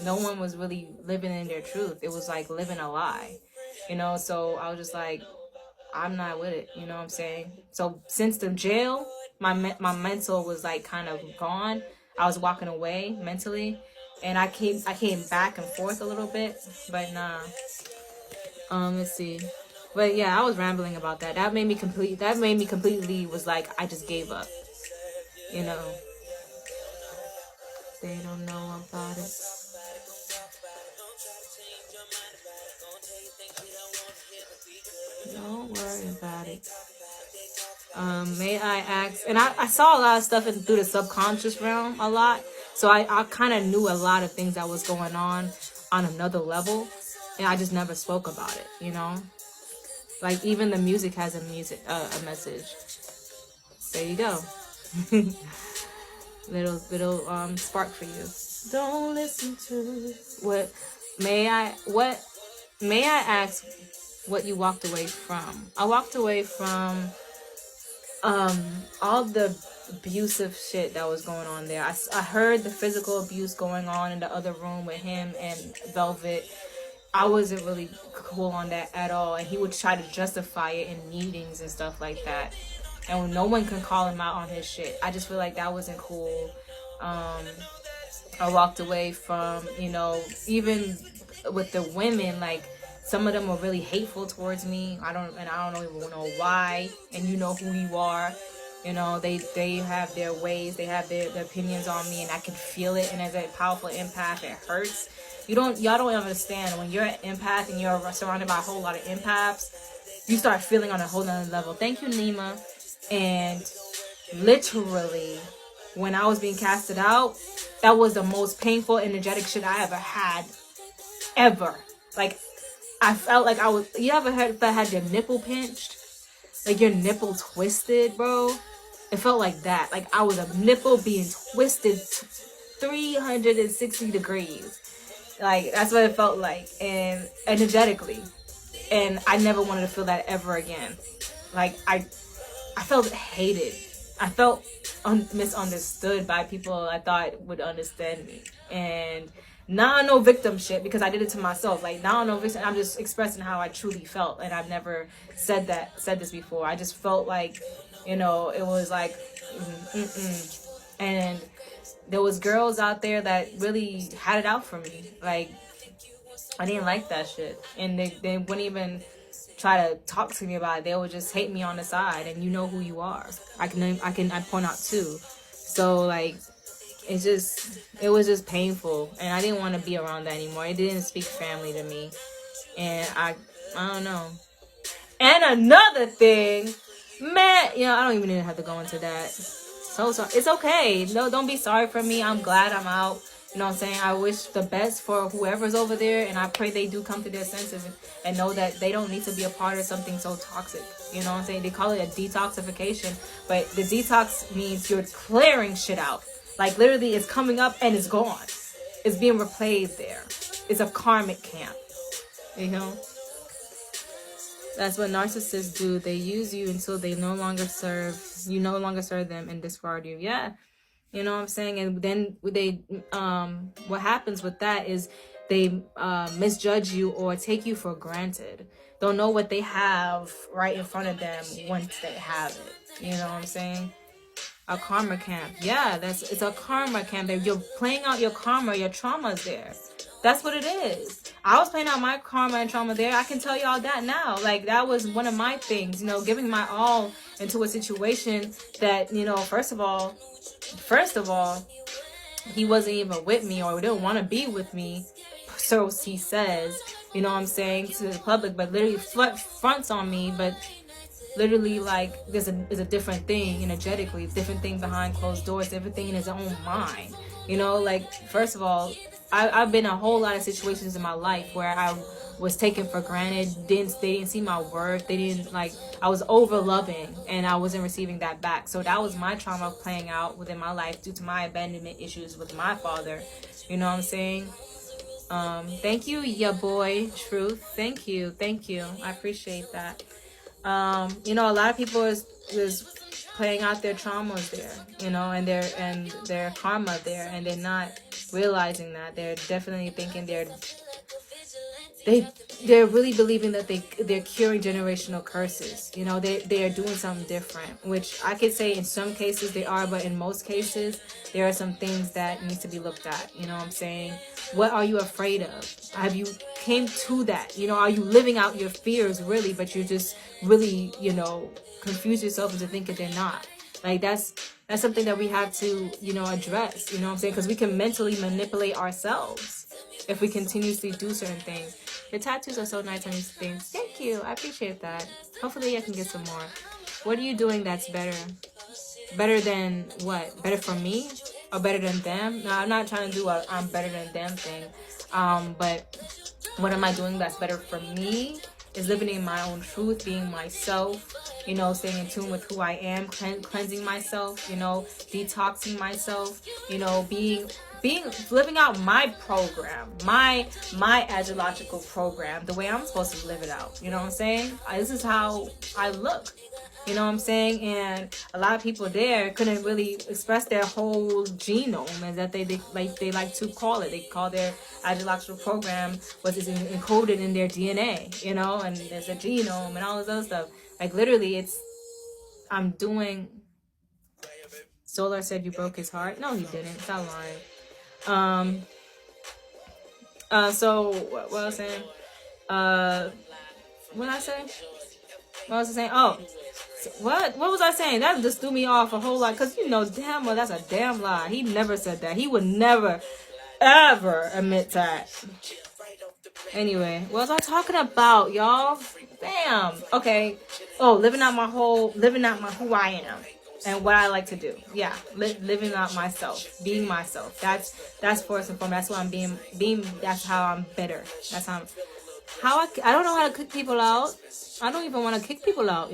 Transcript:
no one was really living in their truth. It was like living a lie, you know. So I was just like, I'm not with it, you know what I'm saying? So since the jail, my mental was like kind of gone. I was walking away mentally, and I came back and forth a little bit, but nah. Let's see. But yeah, I was rambling about that. That made me completely was like I just gave up. You know. They don't know about it. Don't worry about it. May I ask? And I saw a lot of stuff through the subconscious realm a lot. So I kind of knew a lot of things that was going on another level. And I just never spoke about it, you know? Like even the music has a message. There you go. little spark for you. Don't listen to what may I ask what you walked away from? I walked away from all the abusive shit that was going on there. I heard the physical abuse going on in the other room with him and Velvet. I wasn't really cool on that at all, and he would try to justify it in meetings and stuff like that, and no one can call him out on his shit. I just feel like that wasn't cool. I walked away from, you know, even with the women, like some of them were really hateful towards me. I don't even know why. And you know who you are. You know, they have their ways, they have their opinions on me, and I can feel it. And as a powerful empath, it hurts. Y'all don't understand when you're an empath and you're surrounded by a whole lot of empaths, you start feeling on a whole nother level. Thank you, Nima. And literally, when I was being casted out, that was the most painful, energetic shit I ever had. Ever. Like, I felt like I was... You ever had your nipple pinched? Like, your nipple twisted, bro? It felt like that. Like, I was a nipple being twisted 360 degrees. Like, that's what it felt like. And energetically. And I never wanted to feel that ever again. Like, I felt hated. I felt misunderstood by people I thought would understand me. And now no victim shit, because I did it to myself. Like, now no victim. I'm just expressing how I truly felt. And I've never said this before. I just felt like, you know, it was like, and there was girls out there that really had it out for me. Like, I didn't like that shit. And they wouldn't even try to talk to me about it. They would just hate me on the side, and you know who you are. I point out too. So like, it was just painful, and I didn't want to be around that anymore. It didn't speak family to me, and I don't know. And another thing, man, you know, I don't even have to go into that. So sorry. It's okay. No, don't be sorry for me. I'm glad I'm out. You know what I'm saying? I wish the best for whoever's over there, and I pray they do come to their senses and know that they don't need to be a part of something so toxic. You know what I'm saying? They call it a detoxification, but the detox means you're clearing shit out. Like, literally, it's coming up and it's gone. It's being replayed there. It's a karmic camp. You know? That's what narcissists do. They use you until you no longer serve them and discard you. Yeah. You know what I'm saying? And then what happens with that is they misjudge you or take you for granted. Don't know what they have right in front of them once they have it. You know what I'm saying? A karma camp. Yeah, it's a karma camp. You're playing out your karma, your traumas there. That's what it is. I was playing out my karma and trauma there. I can tell y'all that now. Like, that was one of my things, you know, giving my all into a situation that, you know, first of all, he wasn't even with me or didn't want to be with me. So he says, you know what I'm saying, to the public, but literally fronts on me, but literally, like, there's a different thing energetically, different thing behind closed doors, different thing in his own mind. You know, like, first of all, I've been in a whole lot of situations in my life where I was taken for granted. They didn't see my worth. They didn't, like, I was over loving and I wasn't receiving that back. So that was my trauma playing out within my life due to my abandonment issues with my father. You know what I'm saying? Thank you, ya boy, Truth. Thank you. I appreciate that. You know, a lot of people is playing out their traumas there, you know, and their karma there, and they're not realizing that. They're definitely thinking they they're really believing that they're curing generational curses. You know, they are doing something different, which I could say in some cases they are, but in most cases there are some things that needs to be looked at. You know what I'm saying? What are you afraid of? Have you came to that? You know, are you living out your fears really, but you just really, you know, confuse yourself into thinking they're not. Like that's something that we have to, you know, address. You know what I'm saying? Because we can mentally manipulate ourselves if we continuously do certain things. Your tattoos are so nice on these things. Thank you. I appreciate that. Hopefully I can get some more. What are you doing that's better? Better than what? Better for me? Or better than them? No, I'm not trying to do a I'm better than them thing. But what am I doing that's better for me? Is living in my own truth, being myself, you know, staying in tune with who I am, cleansing myself, you know, detoxing myself, you know, living out my program, my astrological program, the way I'm supposed to live it out. You know what I'm saying? This is how I look. You know what I'm saying? And a lot of people there couldn't really express their whole genome, as that they like to call it. They call their astrological program what is encoded in their DNA, you know, and there's a genome and all this other stuff. Like literally I'm doing. Solar said you broke his heart. No, he didn't. Stop lying. So what was I saying? What did I say? What was I saying? Oh, what was I saying? That just threw me off a whole lot. Because you know damn well that's a damn lie. He never said that. He would never, ever admit that. Anyway, what was I talking about, y'all? Damn. Okay. Oh, living out who I am and what I like to do. Yeah, living out myself, being myself. That's first and foremost. That's why I'm being. That's how I'm better. That's how I don't know how to kick people out. I don't even want to kick people out.